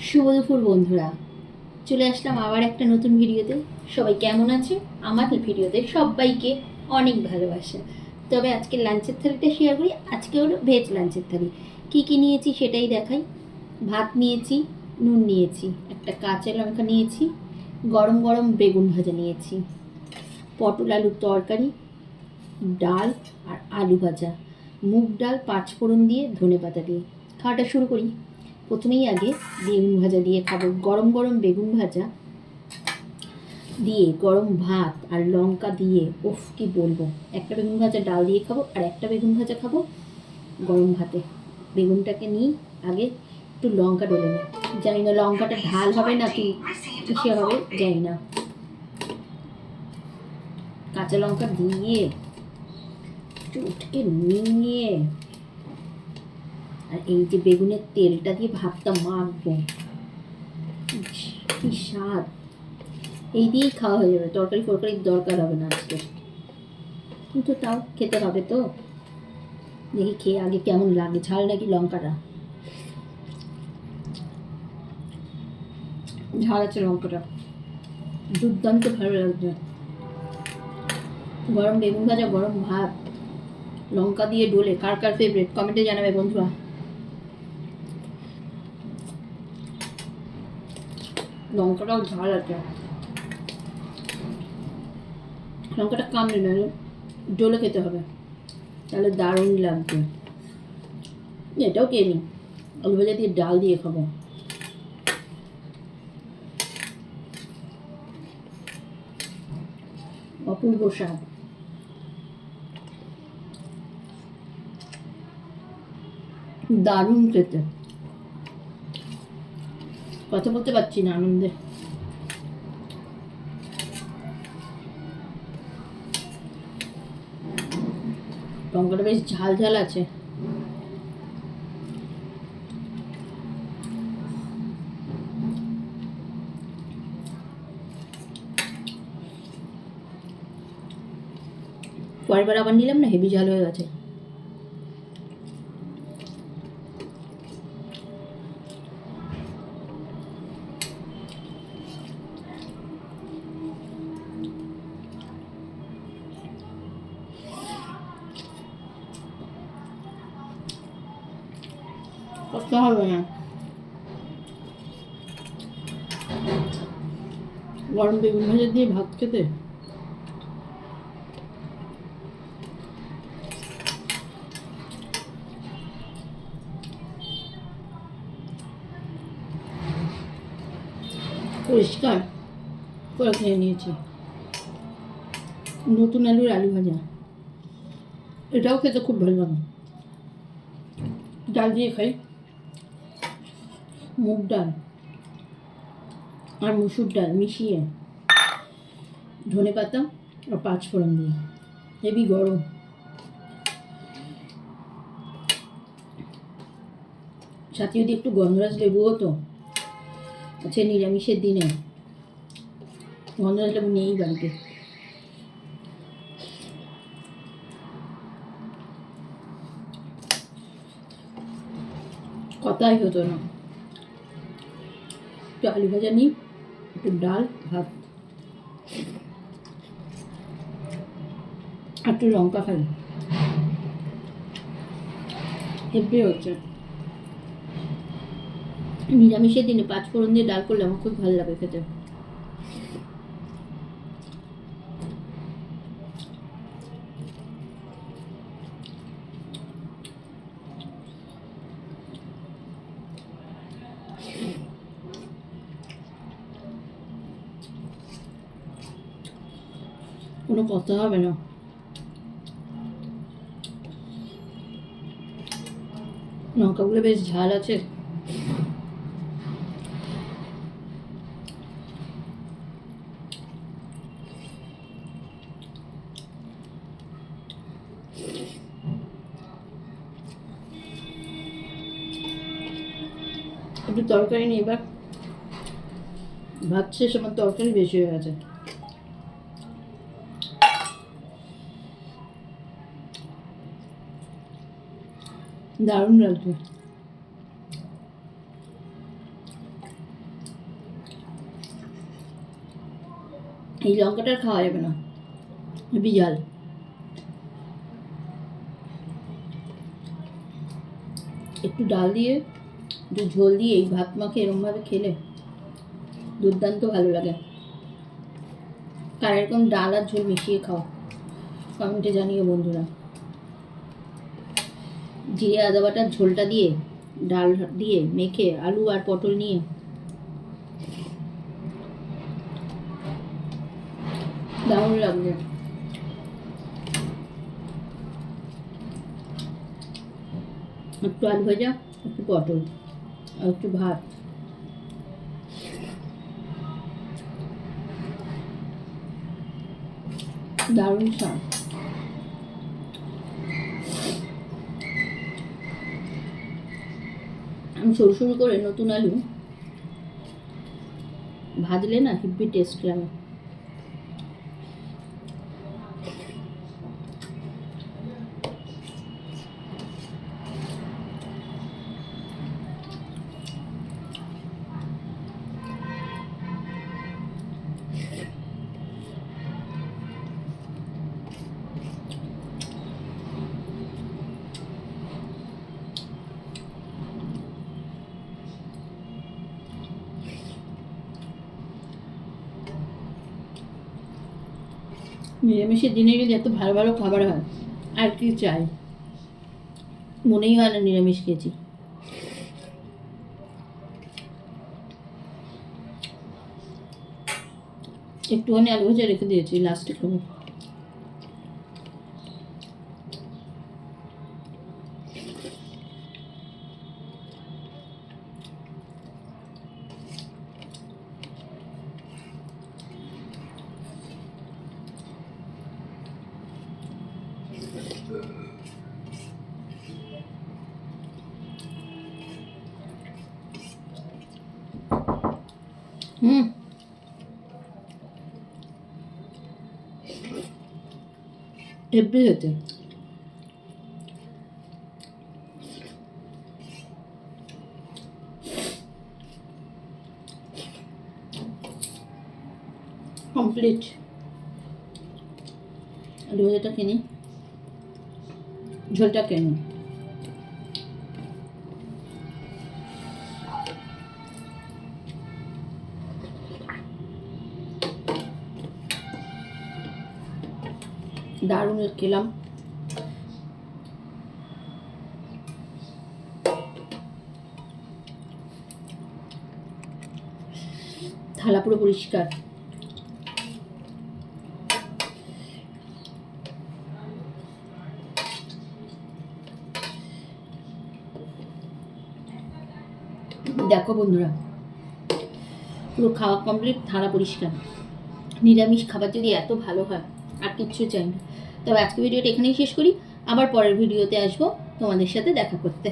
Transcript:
শুভ দুপুর বন্ধুরা, চলে আসলাম আবার একটা নতুন ভিডিওতে। সবাই কেমন আছে? আমার ভিডিওতে সবাইকে অনেক ভালোবাসা। তবে আজকে লাঞ্চের থালিটা শেয়ার করি। আজকে হলো ভেজ লাঞ্চের থালি। কি কি নিয়েছি সেটাই দেখাই। ভাত নিয়েছি, নুন নিয়েছি, একটা কাঁচা লঙ্কা নিয়েছি, গরম গরম বেগুন ভাজা নিয়েছি, পটল আলুর তরকারি, ডাল আর আলু ভাজা, মুগ ডাল পাঁচফোড়ন দিয়ে ধনেপাতা দিয়ে। খাওয়াটা শুরু করি। প্রথমেই আগে বেগুন ভাজা দিয়ে খাবো। গরম গরম বেগুন ভাজা দিয়ে গরম ভাত আর লঙ্কা দিয়ে, ওফ কি বলবো। একটা বেগুন ভাজা ডাল দিয়ে খাবো আর একটা বেগুন ভাজা খাবো গরম ভাতে। বেগুনটাকে নিই আগে, একটু লঙ্কা ডলে নিই। জানি না লঙ্কাটা ঝাল হবে না কি কিসে হবে জানি না। কাঁচা লঙ্কা দিয়ে চটকে নিয়ে আর এই যে বেগুনের তেলটা দিয়ে ভাতটা মাখবো, কি স্বাদ। এই দিয়েই খাওয়া হয়ে যাবে, তরকারি ফরকারির দরকার হবে না আজকে। কিন্তু তাও খেতে হবে তো। দেখি খেয়ে আগে কেমন লাগে, ঝাল নাকি লঙ্কাটা। ঝাল আছে লঙ্কাটা, দুর্দান্ত ভালো লাগবে। গরম বেগুন ভাজা, গরম ভাত, লঙ্কা দিয়ে ডোলে কার কার ফেভারিট কমেন্টে জানাবে বন্ধুরা। লঙ্কাটাও ঝাল আছে, লঙ্কাটা কামড়ে না, ডোলে খেতে হবে, তাহলে দারুণ লাগবে। এটাও খেয়ে নিই, আলু ভাজা দিয়ে ডাল দিয়ে খাবো। অপূর্ব স্বাদ। দারুণ খেতে, কথা বলতে পারছি না আনন্দে। লঙ্কাটা বেশ ঝাল ঝাল আছে। পরের বার আবার নিলাম না, হেভি ঝাল হয়ে গেছে। কথা হবে না, গরম বেগুন ভাজা দিয়ে ভাত খেতে পরিষ্কার করে খেয়ে নিয়েছি। নতুন আলুর আলু ভাজা, এটাও খেতে খুব ভালো লাগে। ডাল দিয়ে খাই, মুগ ডাল আর মুসুর ডাল মিশিয়ে, ধনে পাতা আর পাঁচফোড়ন দিয়ে, হেভি গরম। সাথে যদি একটু গন্ধরাজ লেবু হতো, আচ্ছা নিরামিষের দিনে গন্ধরাজ লেবু নেই বাড়িতে। কথাই হতো না। একটু আলু ভাজা নিই, একটু ডাল ভাত আর একটু লঙ্কা খাই, হেভি হচ্ছে। নিরামিষের দিনে পাঁচফোড়ন দিয়ে ডাল করলে আমার খুব ভালো লাগে খেতে। কোনো কথা হবে না। লঙ্কাগুলো বেশ ঝাল আছে। একটু তরকারি নিই এবার, ভাত শেষ, আমার তরকারি বেশি হয়ে গেছে। দারুণ লাগছে। এই লঙ্কাটা আর খাওয়া যাবে না, বিজাল। একটু ডাল দিয়ে একটু ঝোল দিয়ে এই ভাত মাখে এরকমভাবে খেলে দুর্দান্ত ভালো লাগে। কার এরকম ডাল আর ঝোল মিশিয়ে খাও, কমেন্টে জানিও বন্ধুরা। জিরে আদা বাটার ঝোলটা দিয়ে ডাল দিয়ে মেখে আলু আর পটল নিয়ে দারুণ লাগবে। একটু আলু ভাজা, একটু পটল আর একটু ভাত, দারুণ স্বাদ। আমি সরু সরু করে নতুন আলু ভাজলে না হেব্বি টেস্ট লাগে। নিরামিষের দিনে যদি এত ভালো ভালো খাবার হয় আর কি চাই, মনেই হয় না নিরামিষ খেয়েছি। একটুখানি আলু ভাজা রেখে দিয়েছি, লাস্টে খাবো। হেব্বি হয়েছে। কমপ্লিট। আলু ভাজাটা কিনি, ঝোলটা কেন দারুণ খেলাম। থালা পুরো পরিষ্কার। দেখো বন্ধুরা, পুরো খাওয়া কমপ্লিট, থালা পরিষ্কার। নিরামিষ খাবার যদি এত ভালো হয় আর কিচ্ছু চাই না। তবে আজকে ভিডিওটা এখানেই শেষ করি, আবার পরের ভিডিওতে আসবো তোমাদের সাথে দেখা করতে।